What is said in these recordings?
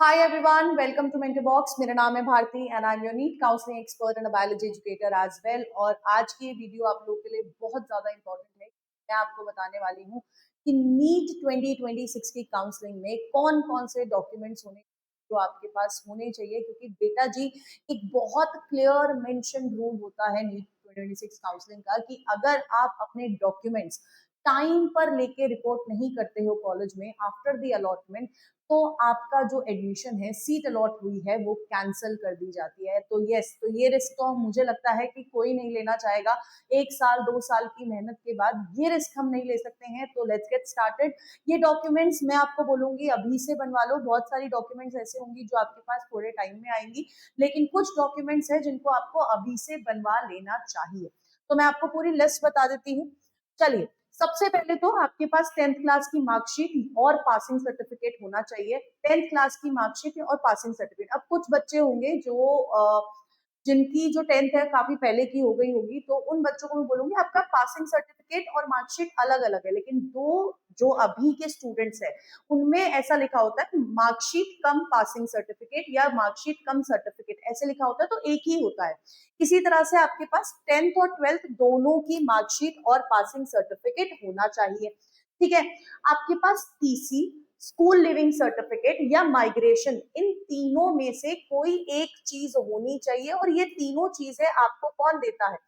Hi everyone, welcome to mentor box. मेरा नाम है Bharti and I am your NEET counselling expert and a biology educator as well. और आज की ये वीडियो आप लोगों के लिए बहुत ज्यादा इंपॉर्टेंट है। मैं आपको बताने वाली हूँ कि नीट 2026 की काउंसलिंग में कौन कौन से डॉक्यूमेंट्स होने जो आपके पास होने चाहिए, क्योंकि बेटा जी एक बहुत क्लियर मेंशन रूल होता है नीट 2026 काउंसलिंग का कि अगर आप अपने डॉक्यूमेंट्स टाइम पर लेके रिपोर्ट नहीं करते हो कॉलेज में आफ्टर द अलॉटमेंट, तो आपका जो एडमिशन है, सीट अलॉट हुई है, वो कैंसिल कर दी जाती है। तो यस, तो ये रिस्क तो मुझे लगता है कि कोई नहीं लेना चाहेगा। 1 साल 2 साल की मेहनत के बाद ये रिस्क हम नहीं ले सकते हैं। तो लेट्स गेट स्टार्टेड। ये डॉक्यूमेंट्स मैं आपको बोलूंगी अभी से बनवा लो। बहुत सारी डॉक्यूमेंट्स ऐसे होंगी जो आपके पास थोड़े टाइम में आएंगी, लेकिन कुछ डॉक्यूमेंट्स है जिनको आपको अभी से बनवा लेना चाहिए। तो मैं आपको पूरी लिस्ट बता देती हूँ। चलिए, सबसे पहले तो आपके पास 10th क्लास की मार्कशीट और पासिंग सर्टिफिकेट होना चाहिए। 10th क्लास की मार्कशीट और पासिंग सर्टिफिकेट। अब कुछ बच्चे होंगे जो जिनकी जो 10th है काफी पहले की हो गई होगी, तो उन बच्चों को मैं बोलूंगी आपका पासिंग सर्टिफिकेट और मार्कशीट अलग अलग है। लेकिन दो जो अभी के स्टूडेंट्स हैं उनमें ऐसा लिखा होता है मार्कशीट कम पासिंग सर्टिफिकेट या मार्कशीट कम सर्टिफिकेट, ऐसे लिखा होता है, तो एक ही होता है। इसी तरह से आपके पास 10th और 12th दोनों की मार्कशीट और पासिंग सर्टिफिकेट होना चाहिए। ठीक है। आपके पास टीसी, स्कूल लिविंग सर्टिफिकेट या माइग्रेशन, इन तीनों में से कोई एक चीज होनी चाहिए। और ये तीनों चीजें आपको कौन देता है?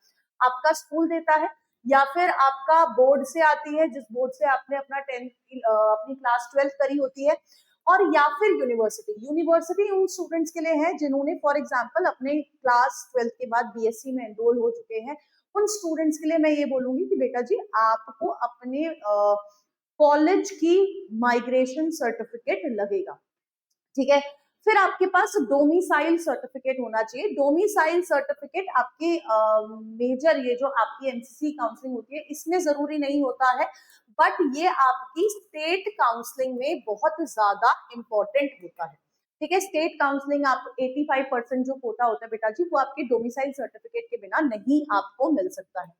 आपका स्कूल देता है, या फिर आपका बोर्ड से आती है, जिस बोर्ड से आपने अपना 10th अपनी क्लास 12th करी होती है, और या फिर यूनिवर्सिटी। यूनिवर्सिटी उन स्टूडेंट्स के लिए है जिन्होंने फॉर एग्जांपल अपने क्लास 12th के बाद बीएससी में एनरोल हो चुके हैं। उन स्टूडेंट्स के लिए मैं ये बोलूंगी कि बेटा जी आपको अपने कॉलेज की माइग्रेशन सर्टिफिकेट लगेगा। ठीक है। फिर आपके पास डोमिसाइल सर्टिफिकेट होना चाहिए। डोमिसाइल सर्टिफिकेट आपके मेजर ये जो आपकी एमसीसी काउंसलिंग होती है इसमें जरूरी नहीं होता है, बट ये आपकी स्टेट काउंसलिंग में बहुत ज्यादा इंपॉर्टेंट होता है। ठीक है। स्टेट काउंसलिंग आप 85% जो कोटा होता है बेटा जी, वो आपके डोमिसाइल सर्टिफिकेट के बिना नहीं आपको मिल सकता है।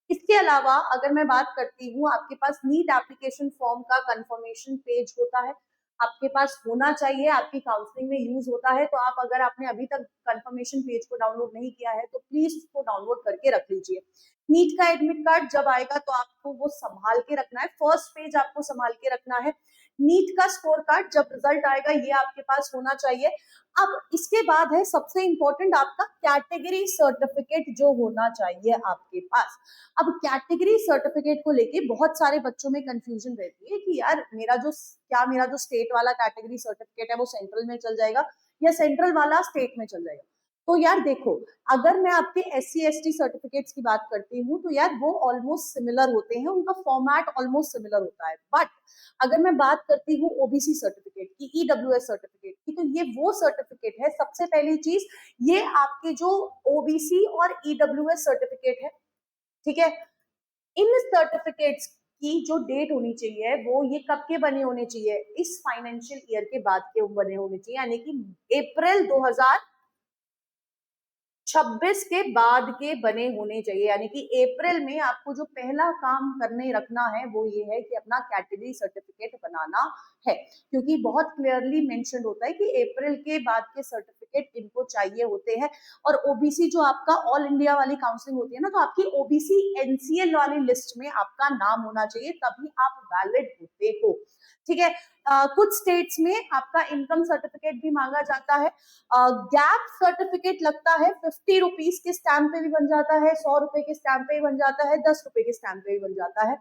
इसके अलावा अगर मैं बात करती हूँ, आपके पास नीट एप्लीकेशन फॉर्म का कंफर्मेशन पेज होता है, आपके पास होना चाहिए। आपकी काउंसलिंग में यूज होता है। तो आप अगर आपने अभी तक कंफर्मेशन पेज को डाउनलोड नहीं किया है तो प्लीज उसको डाउनलोड करके रख लीजिए। नीट का एडमिट कार्ड जब आएगा तो आपको वो संभाल के रखना है। फर्स्ट पेज आपको संभाल के रखना है। नीट का स्कोर कार्ड जब रिजल्ट आएगा ये आपके पास होना चाहिए। अब इसके बाद है सबसे इंपॉर्टेंट आपका कैटेगरी सर्टिफिकेट जो होना चाहिए आपके पास। अब कैटेगरी सर्टिफिकेट को लेके बहुत सारे बच्चों में कंफ्यूजन रहती है कि यार मेरा जो स्टेट वाला कैटेगरी सर्टिफिकेट है वो सेंट्रल में चल जाएगा या सेंट्रल वाला स्टेट में चल जाएगा। तो यार देखो, अगर मैं आपके SC ST सर्टिफिकेट्स की बात करती हूँ तो यार वो ऑलमोस्ट सिमिलर होते हैं, उनका फॉर्मेट ऑलमोस्ट सिमिलर होता है। बट अगर मैं बात करती हूँ ओबीसी सर्टिफिकेट की, EWS सर्टिफिकेट की, तो ये वो सर्टिफिकेट है। सबसे पहली चीज, ये आपके जो ओबीसी और EWS सर्टिफिकेट है, ठीक है, इन सर्टिफिकेट्स की जो डेट होनी चाहिए वो ये कब के बने होने चाहिए? इस फाइनेंशियल ईयर के बाद के बने होने चाहिए, यानी कि अप्रैल 2026 के बाद के बने होने चाहिए। यानी कि अप्रैल में आपको जो पहला काम करने रखना है वो ये है कि अपना कैटेगरी सर्टिफिकेट बनाना है, क्योंकि बहुत क्लियरली मेंशन होता है कि अप्रैल के बाद के सर्टिफिकेट इनको चाहिए होते हैं। और ओबीसी जो आपका ऑल इंडिया वाली काउंसलिंग होती है ना, तो आपकी ओबीसी एनसीएल वाली लिस्ट में आपका नाम होना चाहिए, तभी आप वैलिड होते हो। ठीक है। कुछ स्टेट्स में आपका इनकम सर्टिफिकेट भी मांगा जाता है। गैप सर्टिफिकेट लगता है, 50 रुपीज के स्टैंप पे भी बन जाता है, 100 रुपए के स्टैंप पे भी बन जाता है, 10 रुपए के स्टैंप पे भी बन जाता है।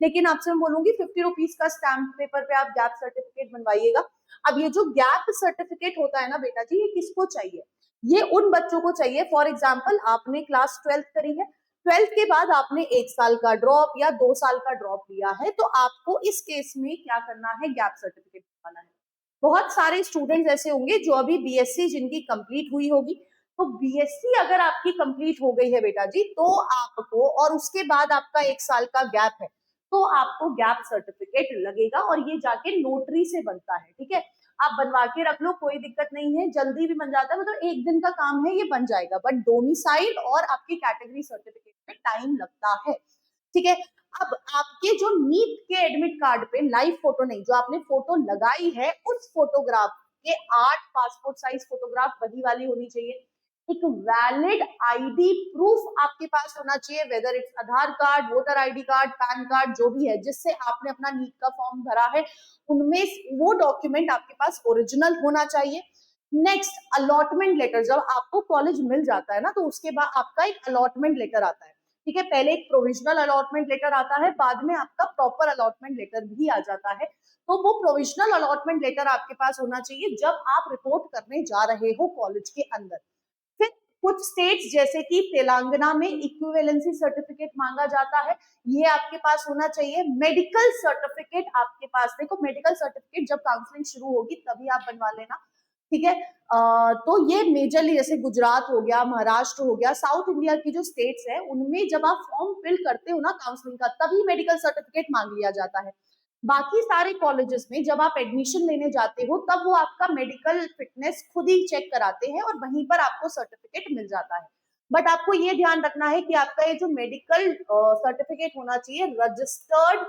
लेकिन आपसे मैं बोलूंगी 50 रुपीज का स्टैंप पेपर पे आप गैप सर्टिफिकेट बनवाइएगा। अब ये जो गैप सर्टिफिकेट होता है ना बेटा जी, ये किसको चाहिए? ये उन बच्चों को चाहिए, फॉर एग्जाम्पल आपने क्लास 12th करी है, 12th के बाद आपने 1 साल का ड्रॉप या 2 साल का ड्रॉप लिया है, तो आपको इस केस में क्या करना है? गैप सर्टिफिकेट बनवाना है। बहुत सारे स्टूडेंट्स ऐसे होंगे जो अभी बीएससी जिनकी कंप्लीट हुई होगी, तो बीएससी अगर आपकी कंप्लीट हो गई है बेटा जी, तो आपको, और उसके बाद आपका 1 साल का गैप है, तो आपको गैप सर्टिफिकेट लगेगा और ये जाके नोटरी से बनता है। ठीक है। आप बनवा के रख लो, कोई दिक्कत नहीं है, जल्दी भी बन जाता है, मतलब 1 दिन का काम है, ये बन जाएगा। बट डोमिसाइल और आपकी कैटेगरी सर्टिफिकेट में टाइम लगता है। ठीक है। अब आपके जो नीट के एडमिट कार्ड पे लाइव फोटो नहीं, जो आपने फोटो लगाई है उस फोटोग्राफ ये 8 पासपोर्ट साइज फोटोग्राफ वही वाली होनी चाहिए। एक वैलिड आईडी प्रूफ आपके पास होना चाहिए, whether it's Aadhaar card, voter ID card, pan card, जो भी है जिससे आपने अपना नीट का फॉर्म भरा है, उनमें वो डॉक्यूमेंट आपके पास ओरिजिनल होना चाहिए। Next, allotment letter. जब आपको कॉलेज मिल जाता है ना, तो उसके बाद आपका एक अलॉटमेंट लेटर आता है, ठीक है। पहले एक प्रोविजनल अलॉटमेंट लेटर आता है, बाद में आपका प्रॉपर अलॉटमेंट लेटर भी आ जाता है। तो वो प्रोविजनल अलॉटमेंट लेटर आपके पास होना चाहिए जब आप रिपोर्ट करने जा रहे हो कॉलेज के अंदर। फिर कुछ स्टेट्स जैसे कि तेलंगाना में इक्विवेलेंसी सर्टिफिकेट मांगा जाता है, ये आपके पास होना चाहिए। मेडिकल सर्टिफिकेट आपके पास, देखो मेडिकल सर्टिफिकेट जब काउंसलिंग शुरू होगी तभी आप बनवा लेना, ठीक है। तो ये मेजरली जैसे गुजरात हो गया, महाराष्ट्र हो गया, साउथ इंडिया की जो स्टेट्स है उनमें जब आप फॉर्म फिल करते हो ना काउंसलिंग का, तभी मेडिकल सर्टिफिकेट मांग लिया जाता है। बाकी सारे कॉलेजेस में जब आप एडमिशन लेने जाते हो तब वो आपका मेडिकल फिटनेस खुद ही चेक कराते हैं और वहीं पर आपको सर्टिफिकेट मिल जाता है। बट आपको ये ध्यान रखना है कि आपका ये जो मेडिकल सर्टिफिकेट होना चाहिए रजिस्टर्ड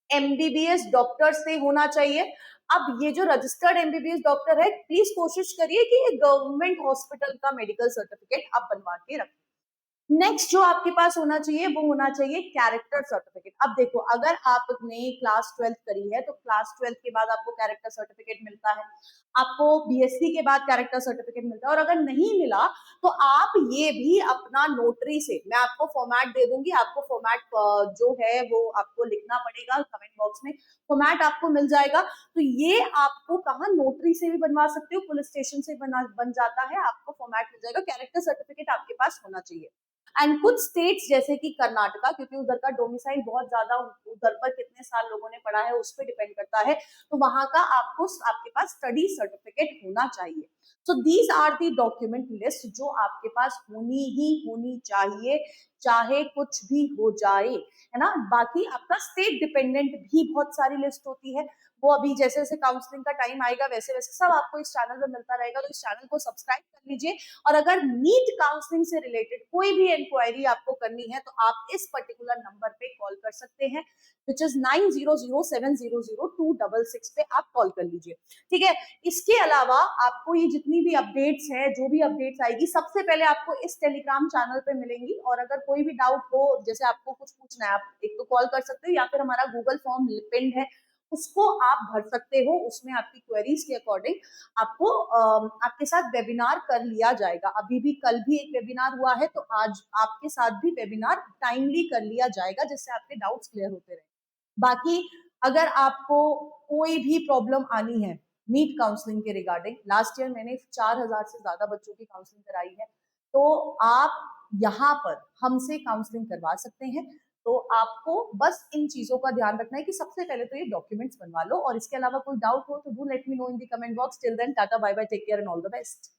एमबीबीएस डॉक्टर से होना चाहिए। अब ये जो रजिस्टर्ड एमबीबीएस डॉक्टर है, प्लीज कोशिश करिए कि ये गवर्नमेंट हॉस्पिटल का मेडिकल सर्टिफिकेट आप बनवा के रखें। नेक्स्ट जो आपके पास होना चाहिए वो होना चाहिए कैरेक्टर सर्टिफिकेट। अब देखो, अगर आपने क्लास 12th करी है तो क्लास 12th के बाद आपको कैरेक्टर सर्टिफिकेट मिलता है, आपको बीएससी के बाद कैरेक्टर सर्टिफिकेट मिलता है, और अगर नहीं मिला तो आप ये भी अपना नोटरी से, मैं आपको फॉर्मेट दे दूंगी, आपको फॉर्मेट जो है वो आपको लिखना पड़ेगा कमेंट बॉक्स में, फॉर्मेट आपको मिल जाएगा। तो ये आपको कहाँ, नोटरी से भी बनवा सकते हो, पुलिस स्टेशन से बन जाता है, आपको फॉर्मेट मिल जाएगा। कैरेक्टर सर्टिफिकेट आपके पास होना चाहिए। एंड कुछ स्टेट्स जैसे कि कर्नाटका, क्योंकि उधर का डोमिसाइल बहुत ज्यादा, उधर पर कितने साल लोगों ने पढ़ा है उस पर डिपेंड करता है, तो वहां का आपके पास स्टडी सर्टिफिकेट होना चाहिए। So these are the document list जो आपके पास होनी ही होनी चाहिए, चाहे कुछ भी हो जाए, है ना। बाकी आपका स्टेट डिपेंडेंट भी बहुत सारी लिस्ट होती है, वो अभी जैसे जैसे काउंसलिंग का टाइम आएगा वैसे वैसे सब आपको इस चैनल में मिलता रहेगा, तो इस चैनल को सब्सक्राइब कर लीजिए। और अगर नीट काउंसलिंग से रिलेटेड कोई भी इंक्वायरी आपको करनी है तो आप इस पर्टिकुलर नंबर पे कॉल कर सकते हैं, विच इज 9007002666 पे आप कॉल कर लीजिए, ठीक है। इसके अलावा आपको ये जितनी भी अपडेट्स है, जो भी अपडेट्स आएगी, सबसे पहले आपको इस टेलीग्राम चैनल पे मिलेंगी। और अगर कोई भी डाउट हो, जैसे आपको कुछ पूछना है, आप एक तो कॉल कर सकते हो या फिर हमारा गूगल फॉर्म पिंड है, उसको आप भर सकते हो, उसमें आपकी क्वेरीज के अकॉर्डिंग आपको आपके साथ वेबिनार कर लिया जाएगा। अभी भी कल भी एक वेबिनार हुआ है, तो आज आपके साथ भी वेबिनार टाइमली कर लिया जाएगा, जिससे आपके डाउट्स क्लियर होते रहे। बाकी अगर आपको कोई भी प्रॉब्लम आनी है नीट काउंसलिंग के रिगार्डिंग, लास्ट ईयर मैंने 4000 से ज्यादा बच्चों की काउंसलिंग कराई है, तो आप यहाँ पर हमसे काउंसलिंग करवा सकते हैं। तो आपको बस इन चीजों का ध्यान रखना है कि सबसे पहले तो ये डॉक्यूमेंट्स बनवा लो, और इसके अलावा कोई डाउट हो तो do let me know in the comment box. Till then, tata bye bye, take care and all the best.